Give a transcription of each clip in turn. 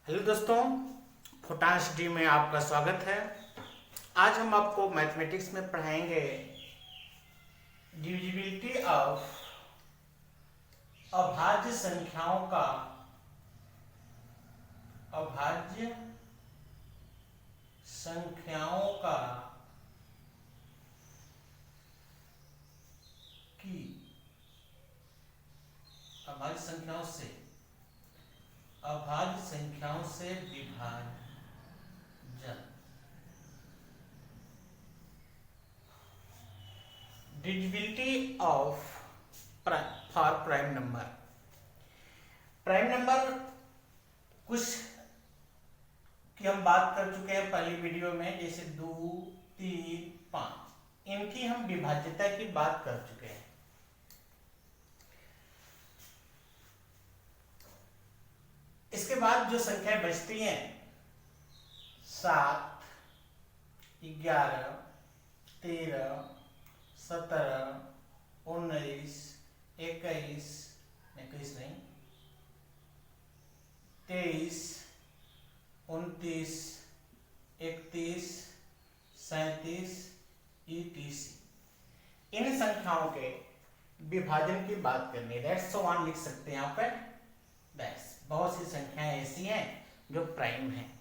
Hello दोस्तों, फुटान study में आपका स्वागत है। आज हम आपको मैथमेटिक्स में पढ़ाएंगे डिविजिबिलिटी ऑफ अभाज्य संख्याओं का अभाज्य संख्याओं का की अभाज्य संख्याओं से विभाजन। Divisibility of for prime number. Prime number कुछ की हम बात कर चुके हैं पहली वीडियो में, जैसे 2, 3, 5 इनकी हम विभाज्यता की बात कर चुके हैं। इसके बाद जो संख्याएं बचती हैं 7, 11, 13, 17, 19, 21 नहीं 23, 29, 31, 37, ETC इन संख्याओं के विभाजन की बात करनी है। दैट्स सो वन लिख सकते हैं यहाँ पे। दैट्स बहुत सी संख्याएं ऐसी हैं जो प्राइम हैं।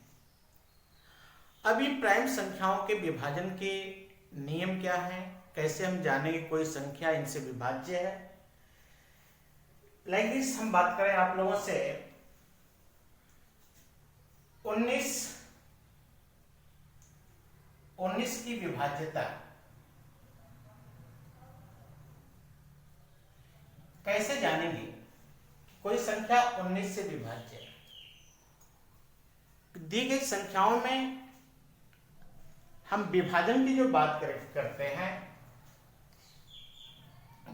अभी प्राइम संख्याओं के विभाजन के नियम क्या हैं, कैसे हम जानेंगे कोई संख्या इनसे विभाज्य है। लाइक दिस हम बात करें आप लोगों से 19 की विभाज्यता कैसे जानेंगे कोई संख्या 19 से विभाज्य है। दी गई संख्याओं में हम विभाजन की जो बात करते हैं,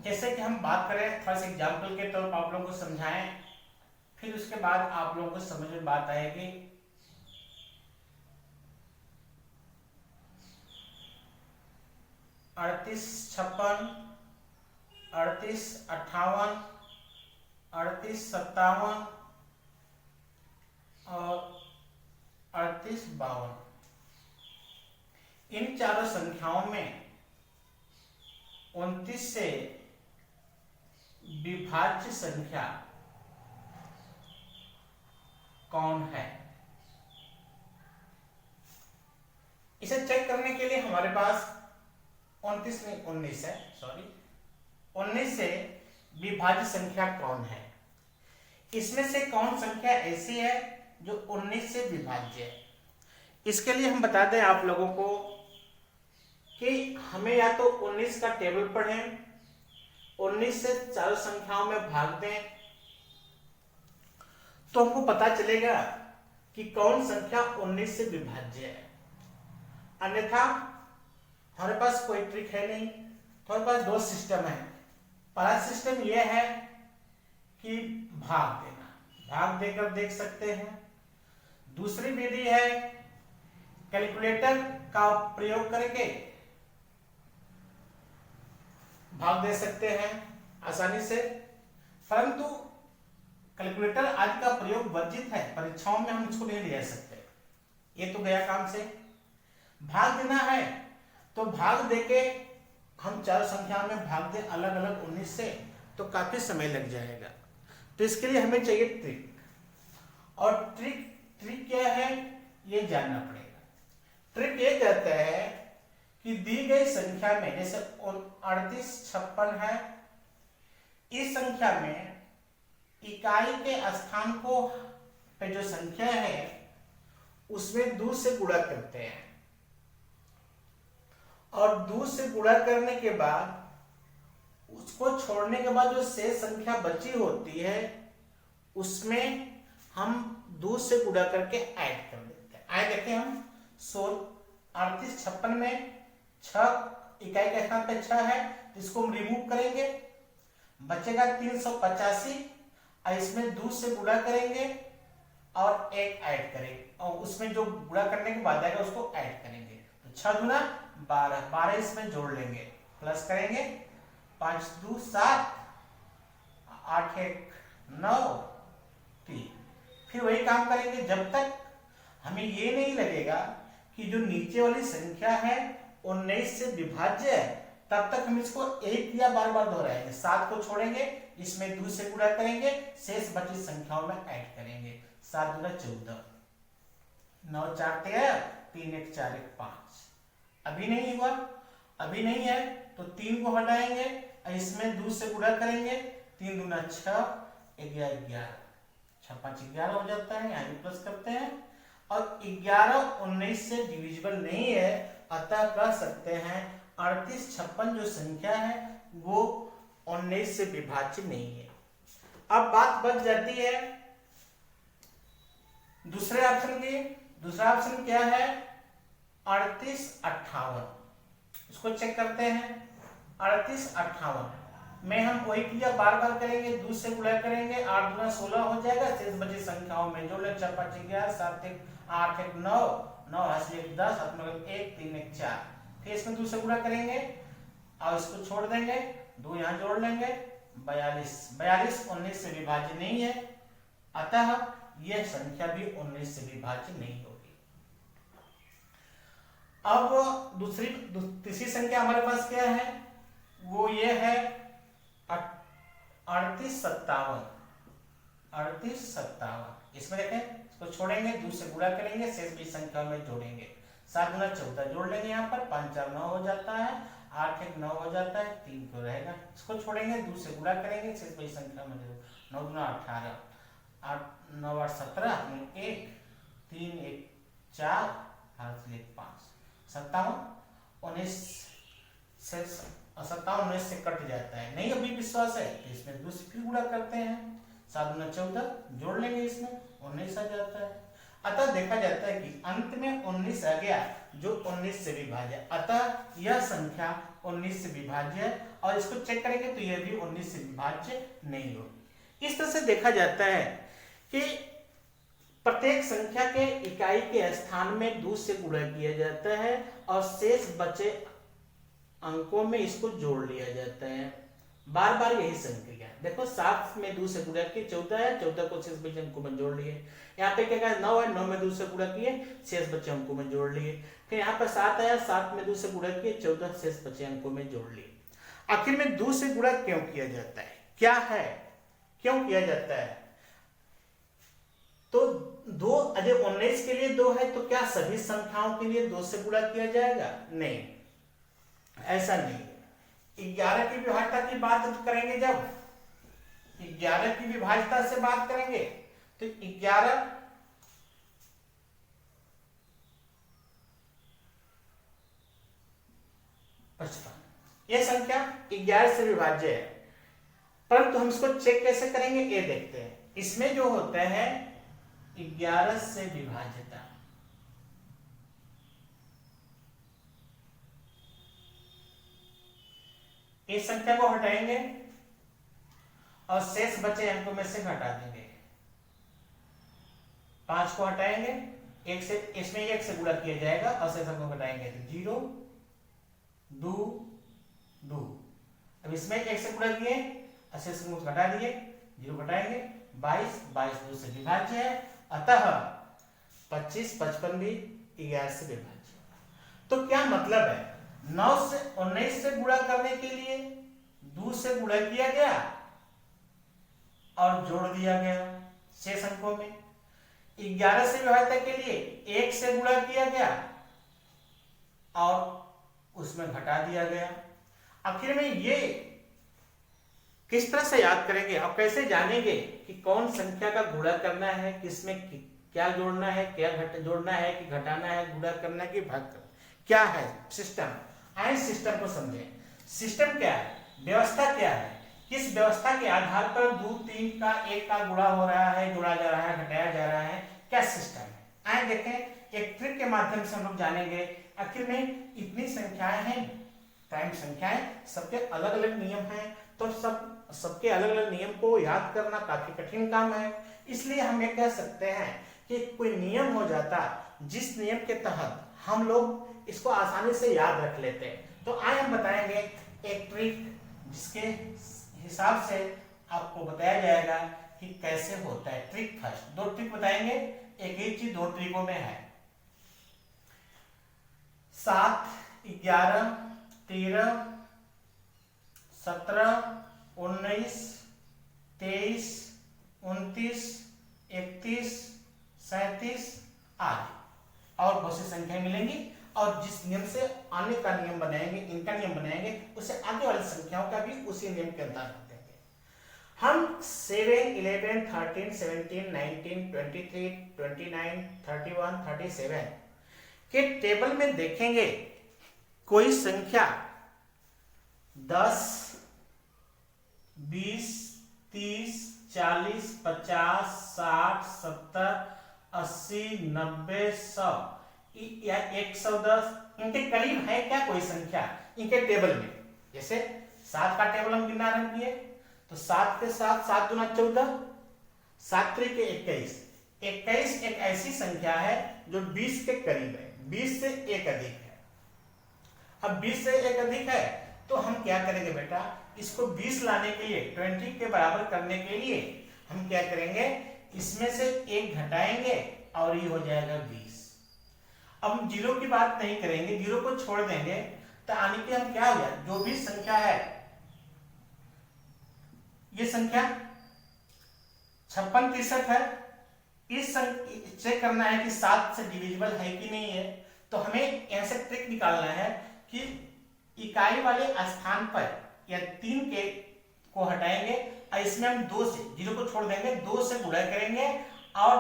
जैसे कि हम बात करें फर्स्ट एग्जाम्पल के तौर पर आप लोगों को समझाएं, फिर उसके बाद आप लोगों को समझ में बात आएगी। 38, 56, 38, 58, 38, 57 और 38, 52 इन चारों संख्याओं में 29 से विभाज्य संख्या कौन है। इसे चेक करने के लिए हमारे पास 19 है, 19 से विभाज्य संख्या कौन है। इसमें से कौन संख्या ऐसी है जो 19 से विभाज्य है। इसके लिए हम बता दें आप लोगों को कि हमें या तो 19 का टेबल पढ़ें, 19 से चारों संख्याओं में भाग दें, तो हमको पता चलेगा कि कौन संख्या 19 से विभाज्य है। अन्यथा हमारे पास कोई ट्रिक है नहीं। हमारे पास दो सिस्टम है। पहला सिस्टम यह है कि भाग देना, भाग देकर देख सकते हैं। दूसरी विधि है कैलकुलेटर का प्रयोग करके भाग दे सकते हैं आसानी से, परंतु कैलकुलेटर आज का प्रयोग वर्जित है, परीक्षाओं में हम इसको नहीं ले सकते, ये तो गया काम से। भाग देना है तो भाग देके हम चार संख्या में भाग दें अलग अलग 19 से, तो काफी समय लग जाएगा। तो इसके लिए हमें चाहिए ट्रिक, और ट्रिक क्या है ये जानना पड़ेगा। ट्रिक ये कहता है कि दी गई संख्या में, जैसे 38, 56 है, इस संख्या में इकाई के स्थान को पे जो संख्या है उसमें 2 से गुणा करते हैं, और 2 से गुणा करने के बाद उसको छोड़ने के बाद जो शेष संख्या बची होती है उसमें हम 2 से गुणा करके ऐड कर देते हैं। ऐड करके हम 38, 56 में 6 इकाई के स्थान पे 6 है, इसको हम रिमूव करेंगे, बचेगा 385, और इसमें 2 से गुणा करेंगे और 1 ऐड करेंगे, और उसमें जो गुणा करने के बाद आएगा उसको ऐड करेंगे। तो 6 गुना 12, 12 इसमें जोड़ लेंगे, प्लस करेंगे, 5 2 7, 8 1 9 3, फिर वही काम करेंगे जब तक हमें ये नहीं लगेगा कि जो नीचे वाली संख्या है 19 से विभाज्य है, तब तक हम इसको एक या बार बार दोहराएंगे। 7 को छोड़ेंगे, इसमें 2 से गुणा करेंगे, शेष बची संख्याओं में ऐड करेंगे। 7 गुना 14, 9 4 13, 3 1 4 1 5। अभी नहीं हुआ, अभी नहीं है तो 3 को हटाएंगे, इसमें 2 से गुणा करेंगे, 3 दूना 6, 11, 6 5 11 हो जाता है, यहाँ भी प्लस करते हैं। और 11 19 से डिविजिबल नहीं है, अतः कह सकते हैं 38 56 जो संख्या है वो 19 से विभाज्य नहीं है। अब बात बच जाती है दूसरे ऑप्शन की। दूसरा ऑप्शन क्या है? 38 58। इसको चेक करते हैं। 38 58 में हम वही क्रिया बार बार करेंगे, 2 से गुणा करेंगे, 8 गुना 16 हो जाएगा, शेष बची संख्याओं में जोड़ ले, 4 5 11, 7 1 8 1 9, 9 8 1 10, 7 1 3 1 4। फिर इसमें 2 से गुणा करेंगे और इसको छोड़ देंगे, 2 यहाँ जोड़ लेंगे, 42। 42 19 से विभाज्य नहीं है, अतः यह संख्या भी 19 से विभाज्य नहीं होगी। अब तीसरी संख्या हमारे पास क्या है? वो ये है 38 57। 38 57 इसमें देखें, इसको छोड़ेंगे, 2 से गुणा करेंगे, शेष भी संख्या में जोड़ेंगे। 7 गुना 14 जोड़ लेंगे, यहाँ पर 5 4 9 हो जाता है, 8 1 9 हो जाता है, 3 को रहेगा, इसको छोड़ेंगे, 2 से गुणा करेंगे, शेष भी संख्या में जोड़, 9 गुना 18, 8 9 8 17, 1 3 1 4, 5 57 19 से 57 19 से कट जाता है। नहीं अभी विश्वास है तो इसमें 2 से फिर गुणा करते हैं, 7 गुना 14 जोड़ लेंगे, इसमें 19 आ जाता है। अतः देखा जाता है कि अंत में 19 आ गया जो 19 से विभाज्य है, अतः यह संख्या 19 से विभाज्य है। और इसको चेक करेंगे तो यह भी 19 से विभाज्य नहीं होगी। इस तरह से देखा जाता है कि प्रत्येक संख्या के इकाई के स्थान में 2 से गुणा किया जाता है और शेष बचे अंकों में इसको जोड़ लिया जाता है। बार बार यही संक्रिया। देखो 7 में 2 से गुणा किए 14 है, 14 को शेष बचे अंकों में जोड़ लिए। यहाँ पे क्या कहा 9 है, 9 में 2 से गुणा किए, शेष बचे अंकों में जोड़ लिए। फिर यहाँ पर 7 आया, 7 में 2 से गुणा किए, 14 शेष बचे अंकों में जोड़ लिए। आखिर में 2 से गुणा क्यों किया जाता है? क्या है, क्यों किया जाता है? तो 2 अजय 19 के लिए 2 है तो क्या सभी संख्याओं के लिए 2 से गुणा किया जाएगा? नहीं, ऐसा नहीं। 11 की विभाज्यता की बात करेंगे, जब 11 की विभाज्यता से बात करेंगे तो 11 55 यह संख्या 11 से विभाज्य है, परंतु हम इसको चेक कैसे करेंगे ये देखते हैं। इसमें जो होता है 11 से विभाज्यता, इस संख्या को हटाएंगे और शेष बचे अंकों में से घटा देंगे। 5 को हटाएंगे, 1 से, इसमें 1 से गुणा किया जाएगा और शेष अंकों घटाएंगे तो 0 2 2। अब इसमें 1 से गुणा किए और शेष अंकों घटा दिए, 0 घटाएंगे, 22 22 2 से विभाज्य है, अतः 25 55 भी 11 से विभाज्य। तो क्या मतलब है? 9 से 19 से गुणा करने के लिए 2 से गुणा किया गया और जोड़ दिया गया शेष अंकों में। 11 से विभाज्यता के लिए 1 से गुणा किया गया और उसमें घटा दिया गया। आखिर में ये किस तरह से याद करेंगे और कैसे जानेंगे कि कौन संख्या का गुणा करना है, किसमें क्या जोड़ना है, क्या जोड़ना है कि घटाना है, गुणा करना है कि भाग करना, क्या है सिस्टम? आइए सिस्टम को समझें। सिस्टम क्या है, व्यवस्था क्या है, किस व्यवस्था के आधार पर 2 3 का 1 का गुणा हो रहा है, जोड़ा जा रहा है, घटाया जा रहा है, क्या सिस्टम है? आइए देखें, एक ट्रिक के माध्यम से हम लोग जानेंगे। आखिर में इतनी संख्याएं हैं, प्राइम संख्याएं, सबके अलग अलग नियम हैं, तो सबके अलग अलग नियम को याद करना काफी कठिन काम है। इसलिए हम ये कह सकते हैं कि कोई नियम हो जाता जिस नियम के तहत हम लोग इसको आसानी से याद रख लेते हैं। तो आइए हम बताएंगे एक ट्रिक जिसके हिसाब से आपको बताया जाएगा कि कैसे होता है। ट्रिक फर्स्ट, दो ट्रिक बताएंगे, एक ही चीज दो ट्रिकों में है। 7, 11, 13, 17, 19, 23, 29, 31, 37 आदि और बहुत सी संख्याएं मिलेंगी। और जिस नियम से आने का नियम बनाएंगे, इनका नियम बनाएंगे, उससे आगे वाली संख्याओं का भी उसी नियम के अंतर्गत देंगे। हम 7, 11, 13, 17, 19, 23, 29, 31, 37 के टेबल में देखेंगे कोई संख्या 10, 20, 30, 40, 50, 60, 70, 80, 90, 100 या 110 इनके करीब है क्या कोई संख्या इनके टेबल में। जैसे 7 का टेबल हम गिना रहे किए तो 7 के साथ 7 दूना 14, 7 के 21। 21 एक ऐसी संख्या है जो 20 के करीब है, 20 से एक अधिक है। अब 20 से एक अधिक है तो हम क्या करेंगे बेटा, इसको 20 लाने के लिए 20 के बराबर करने के लिए हम क्या करेंगे, इसमें से एक घटाएंगे और ये हो जाएगा 20। अब हम जीरो की बात नहीं करेंगे, जीरो को छोड़ देंगे तो आने के हम क्या हो गया, जो भी संख्या है ये संख्या 56 63 है, इस चेक करना है कि 7 से डिविजिबल है कि नहीं है। तो हमें ऐसे ट्रिक निकालना है कि इकाई वाले स्थान पर या 3 के को हटाएंगे और इसमें हम 2 से, जीरो को छोड़ देंगे, 2 से गुणा करेंगे और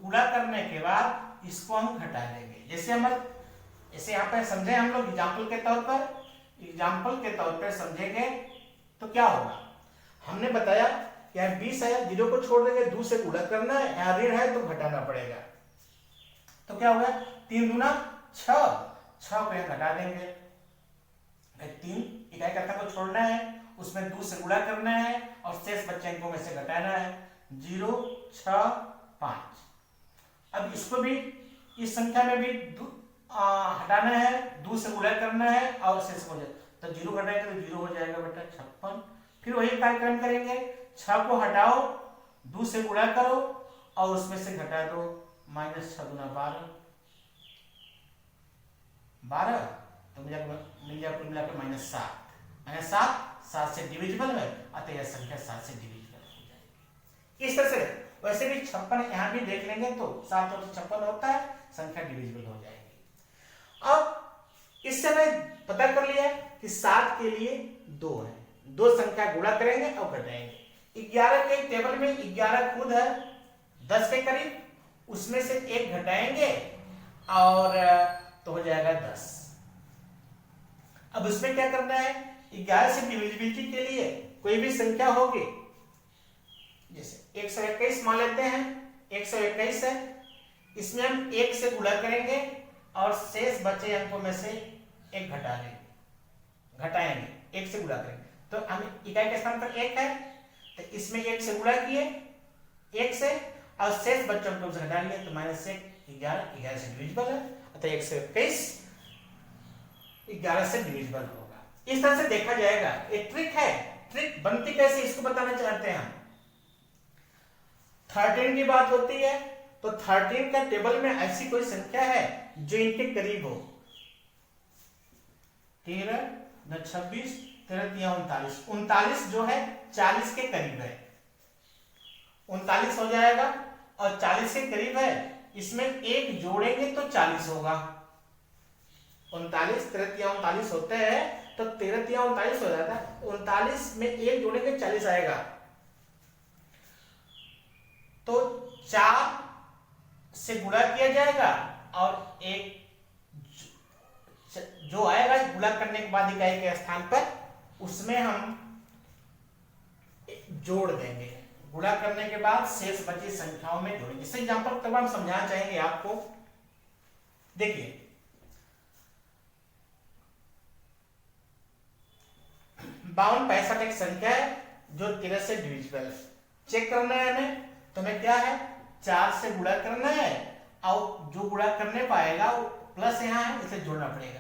गुणा करने के बाद इसको हम घटा देंगे। जैसे यहाँ पर समझे हम लोग एग्जाम्पल के तौर पर समझेंगे तो क्या होगा। हमने बताया कि 20 है, जीरो को छोड़ देंगे, 2 से गुणा करना है, यहाँ ऋण है तो घटाना पड़ेगा। तो क्या होगा, 3 दूना 6, 6 को यहाँ घटा देंगे। 3 इकाई कथा को छोड़ना है, उसमें 2 से गुणा करना है और शेष बचे अंकों में से घटाना है। 0, 6, 5। अब इसको भी इस संख्या में भी हटाना है, 2 से गुणा करना है और शेष हो जाए तो 0 घटाएंगे तो 0 हो जाएगा बेटा 56। फिर वही कार्यक्रम करेंगे, 6 को हटाओ, 2 से गुणा करो और उसमें से घटा दो, -6 दूना 12, 12 तो मिल जाएगा -7, -7 से डिविजिबल है, अतः यह संख्या 7 से डिविजिबल हो जाएगी। इस तरह से वैसे भी 56 यहां भी देख लेंगे तो 7 और 56 होता है, संख्या डिविजिबल हो जाएगी। अब इससे मैं पता कर लिया कि 7 के लिए 2 है, 2 संख्या गुणा करेंगे और घटाएंगे। 11 के टेबल में 11 खुद है 10 के करीब, उसमें से एक घटाएंगे और तो हो जाएगा 10। अब उसमें क्या करना है, 11 से डिविजिबिलिटी के लिए कोई भी संख्या होगी, जैसे 121 मान लेते हैं, 121 है, इसमें हम 1 से गुणा करेंगे और शेष बचे अंकों में से एक घटाएंगे, 1 से गुणा करेंगे तो हम इकाई के स्थान पर 1 है तो इसमें 1 से गुणा किए 1 से और शेष बच्चों को घटा लिए तो -1, 11 से डिविजिबल है, अतः 121 11 से डिविजिबल होगा। इस तरह से देखा जाएगा। एक ट्रिक है, ट्रिक बनती कैसे इसको बताना चाहते हैं हम। 13 की बात होती है तो 13 का टेबल में ऐसी कोई संख्या है जो इनके करीब हो, 13, 26, 13, 39, 39 जो है 40 के करीब है, 39 हो जाएगा और 40 के करीब है, इसमें एक जोड़ेंगे तो 40 होगा। 39, 13, 39 होते हैं तो 13, 39 हो जाता है, 39 में एक जोड़ेंगे 40 आएगा। तो 4 से गुणा किया जाएगा और एक जो आएगा गुणा करने के बाद इकाई के स्थान पर उसमें हम जोड़ देंगे, गुणा करने के बाद शेष बची संख्याओं में जोड़ेंगे। इस एग्जांपल तब हम समझाना चाहेंगे आपको। देखिए 52, 65 एक संख्या है जो 13 से डिविजिबल है। चेक करना है हमें, तो हमें क्या है 4 से गुणा करना है और जो गुणा करने पाएगा वो प्लस यहाँ है इसे जोड़ना पड़ेगा।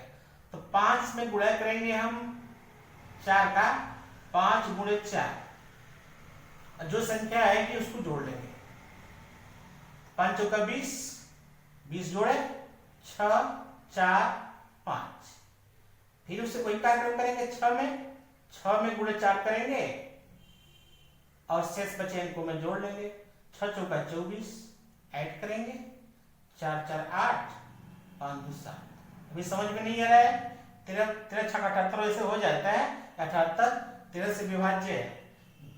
तो 5 में गुणा करेंगे हम 4 का, 5 गुणे 4 जो संख्या आएगी उसको जोड़ लेंगे। 5 चौका 20, 20 जोड़े 6 4 5। फिर उससे कोई कार्यक्रम करेंगे 6 में गुणे 4 करेंगे और शेष बचे अंकों में जोड़ लेंगे। 6 चौका 24 ऐड करेंगे, 4 4 8, 5 2 7। अभी समझ में नहीं आ रहा है? 13 13 6 78 ऐसे हो जाता है। 78 13 से विभाज्य है।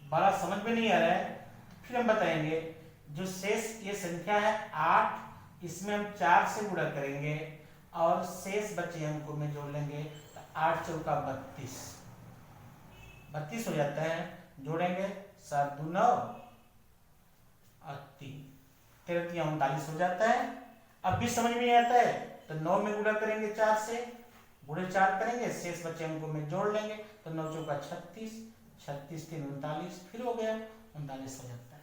बड़ा समझ में नहीं आ रहा है? फिर हम बताएंगे जो शेष ये संख्या है 8, इसमें हम 4 से गुणा करेंगे और शेष बचे अंकों में जोड़ लेंगे। तो 8 चौका 32, 32 हो जाता है। जोड़ेंगे 7 2 9 और 3, 13 3 39 हो जाता है। अब भी समझ में नहीं आता है तो 9 में गुणा करेंगे 4 से, गुणे 4 करेंगे, शेष बचे अंकों में जोड़ लेंगे। तो 9 चौका 36, 36 3 39, फिर हो गया 39 हो जाता है।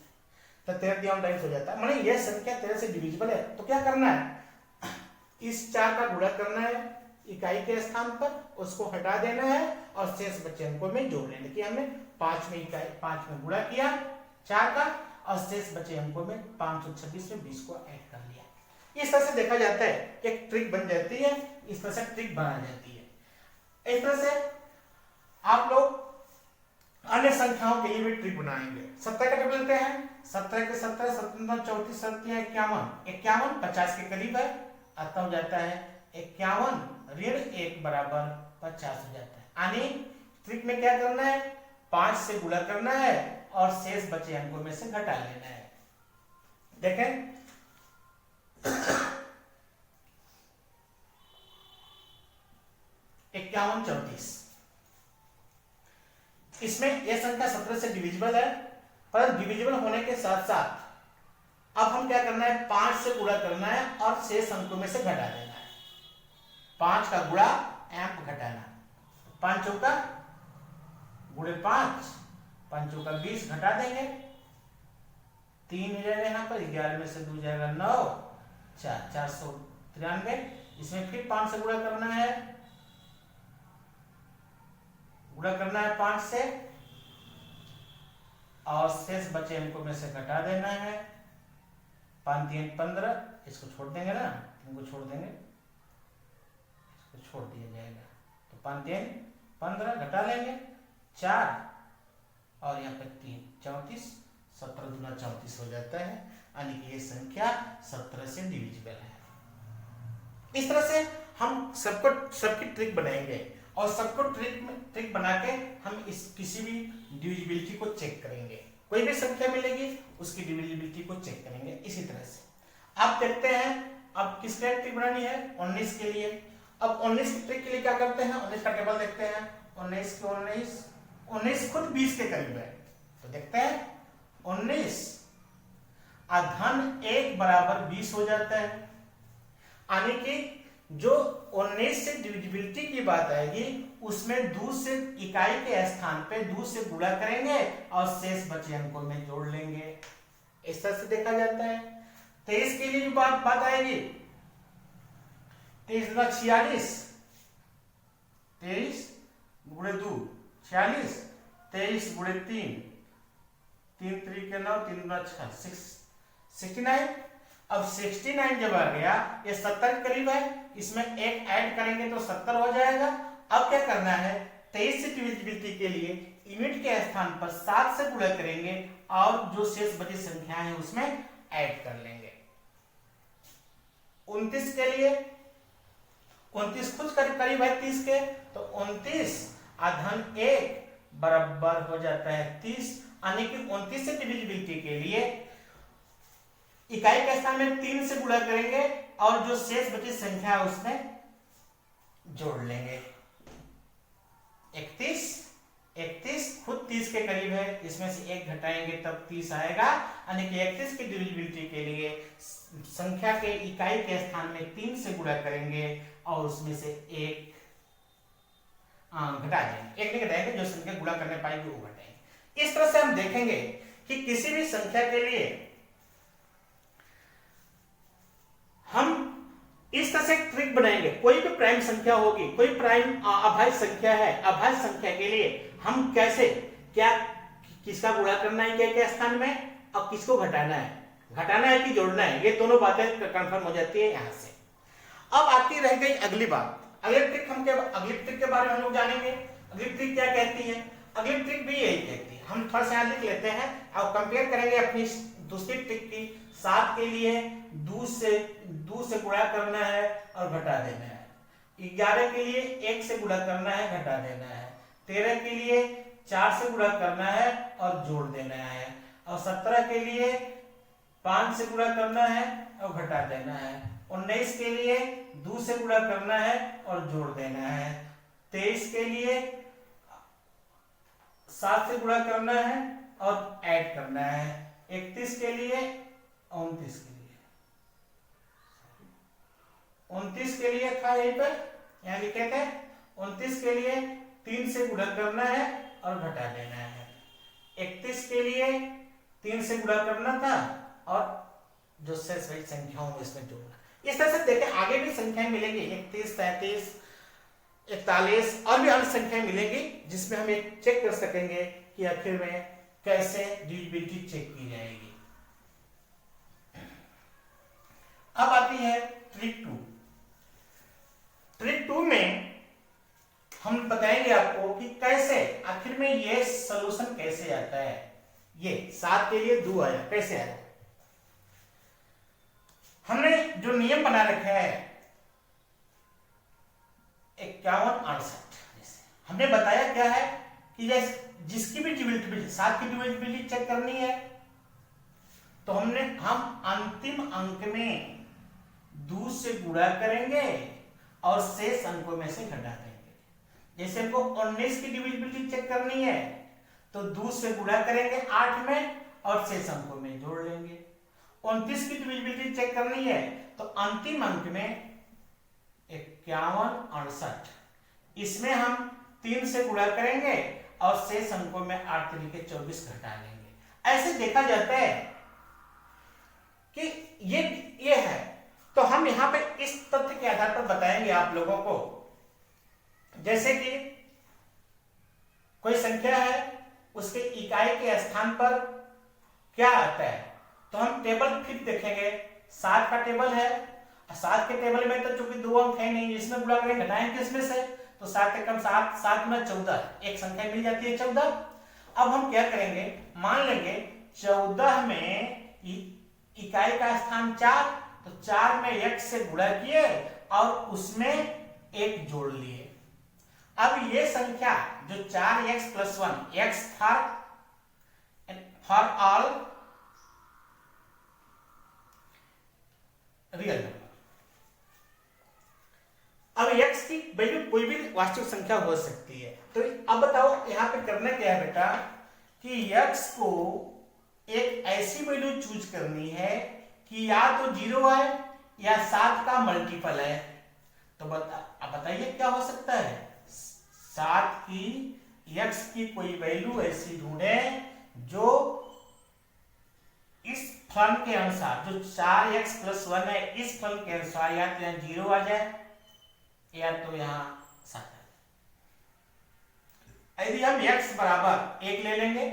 तो 13 3 39 हो जाता है। माने यह संख्या 13 से डिविजिबल है। तो क्या करना है? इस 4 का गुणा करना है इकाई के स्थान पर, उसको हटा देना है और शेष बचे अंकों में जोड़ लेना। कि हमने 5 में गुणा किया 4 का और शेष बचे अंकों में 526 में 20 को ऐड कर लिया। इस तरह से देखा जाता है, एक ट्रिक बन जाती है। इस तरह से ट्रिक बनाई जाती है। इस तरह से आप लोग अन्य संख्याओं के लिए भी ट्रिक बनाएंगे। 17 का ट्रिक लेते हैं। 17 के 17, 17 34 17 51, 51 50 के करीब है, अतः हो जाता है 51 ऋण 1 बराबर 50 हो जाता है। यानी ट्रिक में क्या करना है? 5 से गुणा करना है और शेष बचे अंकों में से घटा लेना है। देखें 51 34, इसमें यह संख्या 17 से डिविजिबल है, पर डिविजिबल होने के साथ साथ अब हम क्या करना है? 5 से गुणा करना है और शेष अंकों में से घटा देना है। 5 का गुणा एम्प घटाना, 5 चौका गुणे 5, 5 चौका 20 घटा देंगे, 3 हो जाएगा यहाँ पर, 11 में से 2 जाएगा 9, 4 493। इसमें फिर 5 से गुणा करना है, गुणा करना है 5 से और शेष बचे अंकों में से घटा देना है। 5 3 15, इसको छोड़ देंगे ना, इनको छोड़ देंगे, इसको छोड़ दिया जाएगा। तो 5 3 15 घटा लेंगे 4 और यहाँ पे 3 34, 17 दूना 34 हो जाता है। यानी कि ये संख्या 17 से डिविजिबल है। इस तरह से हम सबकी ट्रिक बनाएंगे और सबको ट्रिक बना के हम इस किसी भी डिविजिबिलिटी को चेक करेंगे। कोई भी संख्या मिलेगी उसकी डिविजिबिलिटी को चेक करेंगे। इसी तरह से आप देखते हैं अब किसके ट्रिक बनानी है? 19 के लिए। अब 19 की ट्रिक के लिए क्या करते हैं? 19 का टेबल देखते हैं। 19 के 19 खुद 20 के करीब है। तो देखते हैं 19 धन 1 बराबर 20 हो जाता है। यानी कि जो 19 से डिविजिबिलिटी की बात आएगी उसमें 2 से इकाई के स्थान पे 2 से गुणा करेंगे और शेष बचे अंकों में जोड़ लेंगे। इस तरह से देखा जाता है। 23 के लिए भी बात आएगी। 23 गुना 46, 23 गुणे 2 46, 23 गुणे 3, 3 3 के 9, 3 गुना 6 69। अब 69 जब आ गया, ये 70 के करीब है, इसमें 1 ऐड करेंगे तो 70 हो जाएगा। अब क्या करना है? 23 से डिविजिबिलिटी के लिए यूनिट के स्थान पर 7 से गुणा करेंगे और जो शेष बची संख्याएं हैं उसमें ऐड कर लेंगे। 29 के लिए 29 खुद करीब है 30 के, तो 29 धन 1 बराबर हो जाता है 30। यानी कि 29 से डिविजिबिलिटी के लिए इकाई के स्थान में 3 से गुणा करेंगे और जो शेष बची संख्या है उसमें जोड़ लेंगे। 31 खुद 30 के करीब है, इसमें से 1 घटाएंगे तब 30 आएगा। यानी कि 31 की डिविजिबिलिटी के लिए संख्या के इकाई के स्थान में 3 से गुणा करेंगे और उसमें से 1 घटा देंगे। 1 नहीं घटाएंगे, जो संख्या गुणा करने पाएगी वो घटाएंगे। इस तरह से हम देखेंगे कि किसी भी संख्या के लिए हम इस तरह से ट्रिक बनाएंगे। कोई भी प्राइम संख्या होगी, कोई प्राइम अभाज्य संख्या है, अभाज्य संख्या के लिए हम कैसे क्या किसका गुणा करना है क्या क्या स्थान में और किसको घटाना है कि जोड़ना है, ये दोनों बातें कंफर्म हो जाती है यहाँ से। अब आती रह गई अगली बात, अगली ट्रिक के बारे में हम लोग जानेंगे। अगली ट्रिक क्या कहती है? अगली ट्रिक भी यही कहती है, हम थोड़ा सा यहाँ लिख लेते हैं और कंपेयर करेंगे अपनी दूसरी ट्रिक की। 7 के लिए 2 से गुणा करना है और घटा देना है। 11 के लिए 1 से गुणा करना है, घटा देना है। 13 के लिए 4 से गुणा करना है और जोड़ देना है। और 17 के लिए 5 से गुणा करना है और घटा देना है। 19 के लिए 2 से गुणा करना है और जोड़ देना है। 23 के लिए 7 से गुणा करना है और ऐड करना है। 31 के लिए 29 के लिए था यहीं पर, यहाँ लिखे थे। 29 के लिए 3 से गुणा करना है और घटा देना है। 31 के लिए 3 से गुणा करना था और जो शेष वही संख्याओं में इसमें जोड़ना। इस तरह से देखें आगे भी संख्याएं मिलेंगी, 31, 33, 41 और भी अन्य संख्याएं मिलेंगी जिसमें हम एक चेक कर सकेंगे कि आखिर में कैसे डिविजिबिलिटी चेक की जाएगी। अब आती है ट्रिक 2। ट्रिक 2 में हम बताएंगे आपको कि कैसे आखिर में ये सॉल्यूशन कैसे आता है। ये 7 के लिए 2 आया, कैसे आया? हमने जो नियम बना रखा है 51, 68, हमने बताया क्या है कि जिसकी भी डिविजिबिलिटी 7 की डिविजिबिलिटी चेक करनी है तो हम अंतिम अंक में 2 से गुणा करेंगे और शेष अंकों में से घटा देंगे। जैसे हमको 19 की डिविजिबिलिटी चेक करनी है तो 2 से गुणा करेंगे 8 में और शेष अंकों में जोड़ लेंगे। 29 की डिविजिबिलिटी चेक करनी है तो अंतिम अंक में 51, 68, इसमें हम 3 से गुणा करेंगे और शेष अंकों में 8 तरीके 24 घटा लेंगे। ऐसे देखा जाता है कि ये है। तो हम यहां पे इस तथ्य के आधार पर बताएंगे आप लोगों को, जैसे कि कोई संख्या है उसके इकाई के स्थान पर क्या आता है तो हम टेबल फिर देखेंगे। 7 का टेबल है, 7 के टेबल में तो चूंकि 2 अंक है नहीं, इसमें गुणा करेंगे घटाएंगे किसमें से तो 7 के कम 7 में 14, एक संख्या मिल जाती है 14। अब हम क्या करेंगे, मान लेंगे 14 में इकाई का स्थान 4, तो 4 में x से गुणा किए और उसमें 1 जोड़ लिए। अब ये संख्या जो 4x + 1, x for all real number. अब x की वैल्यू कोई भी वास्तविक संख्या हो सकती है। तो अब बताओ यहां पे करना क्या है बेटा कि x को एक ऐसी वैल्यू चूज करनी है कि या तो 0 है या 7 का मल्टीपल है। तो अब बताइए क्या हो सकता है। 7 की x की कोई वैल्यू ऐसी ढूंढे जो इस फलन के अनुसार, जो 4x + 1 है, इस फलन के अनुसार या तो यहाँ 0 आ जाए या तो यहाँ 7 आ जाए। यदि हम x बराबर 1 ले लेंगे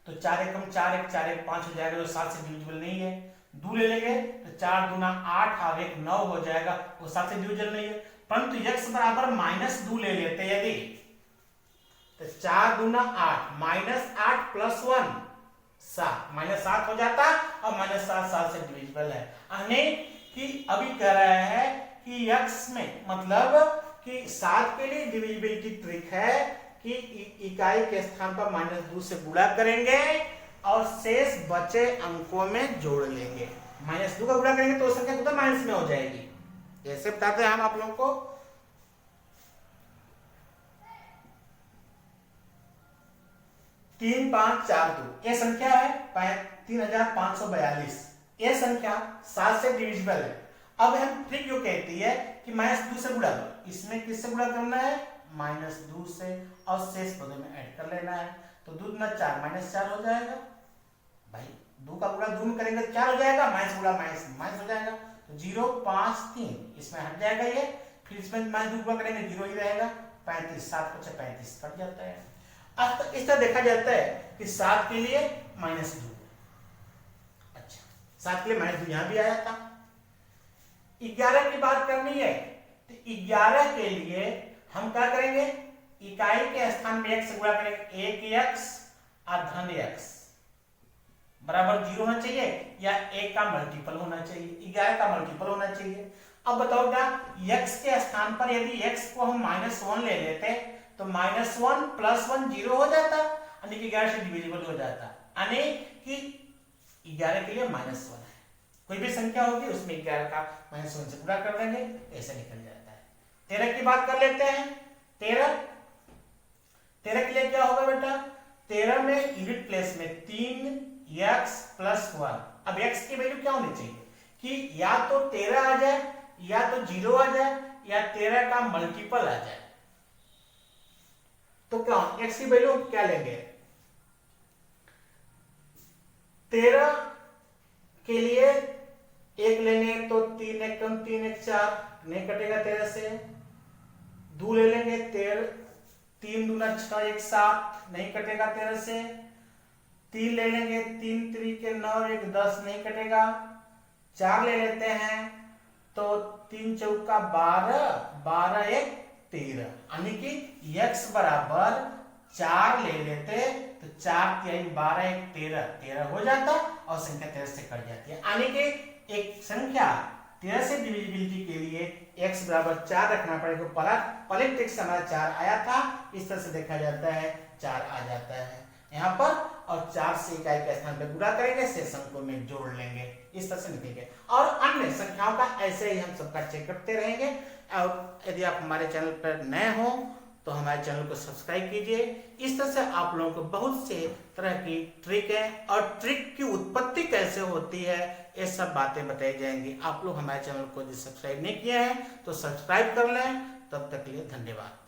तो 4 एकम 4, 1 4, 1 5 हो जाएगा, जो 7 से डिविजिबल नहीं है। 2 ले लेंगे तो 4 दूना 8 और 1 9 हो जाएगा, वो 7 से डिविजिबल नहीं है। परंतु x बराबर -2 ले लेते यदि तो 4 दूना 8 -8 + 1 7, -7 हो जाता और -7 7 से डिविजिबल है। यानी कि अभी कह रहा है कि x में मतलब कि 7 के लिए डिविजिबिलिटी ट्रिक है कि इकाई के स्थान पर -2 से गुणा करेंगे और शेष बचे अंकों में जोड़ लेंगे। -2 का गुणा करेंगे तो संख्या खुद माइनस में हो जाएगी। जैसे बताते हैं हम आप लोगों को। 3 5 4 2 ये संख्या है 3542। ये संख्या 7 से डिविजिबल है। अब हम ट्रिक जो कहती है कि -2 से गुणा करो, इसमें किससे गुणा करना है -2 से और शेष पदों में ऐड कर लेना है। तो 2 दूना 4 -4 हो जाएगा। भाई 2 का गुणा 2 में करेंगे तो 4 हो जाएगा, माइनस गुणा माइनस हो जाएगा। तो 0 5 3 इसमें हट जाएगा ये, फिर इसमें -2 गुणा करेंगे 0 ही रहेगा। 35 7 × 5 = 35 कट जाता है। इस तरह देखा जाता है कि 7 के लिए -2। अच्छा, 7 के लिए -2 यहां भी आया था। 11 की बात करनी है तो 11 के लिए हम क्या करेंगे, इकाई के स्थान में x गुणा करेंगे, 1x और धन x बराबर 0 होना चाहिए या 1 का मल्टीपल होना चाहिए, 11 का मल्टीपल होना चाहिए। अब बताओ क्या, x के स्थान पर यदि x को हम -1 ले लेते तो -1 + 1 0 हो जाता, यानी कि 11 से डिविजिबल हो जाता, यानी कि 11 के लिए -1 है। कोई भी संख्या होगी उसमें 11 का -1 से पूरा कर देंगे, ऐसे निकल जाता है। 13 की बात कर लेते हैं। 13 के लिए क्या होगा बेटा, 13 में यूनिट प्लेस में 3x + 1। अब x की वैल्यू क्या होनी चाहिए कि या तो 13 आ जाए या तो 0 आ जाए या 13 का मल्टीपल आ जाए। तो क्या x की वैल्यू क्या लेंगे, 13 के लिए 1 लेंगे तो 3 × 1 = 3 × 4 नहीं कटेगा 13 से। 2 ले लेंगे, 3 × 2 = 6 = 7 नहीं कटेगा 13 से। 3 ले लेंगे, 3 × 3 = 9 1 10 नहीं कटेगा। 4 ले लेते हैं तो 3 × 4 = 12 12 1 13, यानी कि x बराबर 4 ले लेते तो 4 × 3 = 12 1 13 13 हो जाता और संख्या 13 से कट जाती है, यानी कि एक संख्या 13 से डिविजिबिलिटी के लिए x बराबर 4 रखना पड़ेगा। पहले टेक्स्ट हमारा 4 आया था, इस तरह से देखा जाता है 4 आ जाता है यहाँ पर, और 4 से इकाई के स्थान पर गुणा करेंगे, शेष अंकों में जोड़ लेंगे, इस तरह से निकलेंगे। और अन्य संख्याओं का ऐसे ही हम सबका चेक करते रहेंगे। और यदि आप हमारे चैनल पर नए हो तो हमारे चैनल को सब्सक्राइब कीजिए। इस तरह से आप लोगों को बहुत से तरह की ट्रिक है और ट्रिक की उत्पत्ति कैसे होती है ये सब बातें बताई जाएंगी। आप लोग हमारे चैनल को यदि सब्सक्राइब नहीं किया है तो सब्सक्राइब कर लें। तब तक के लिए धन्यवाद।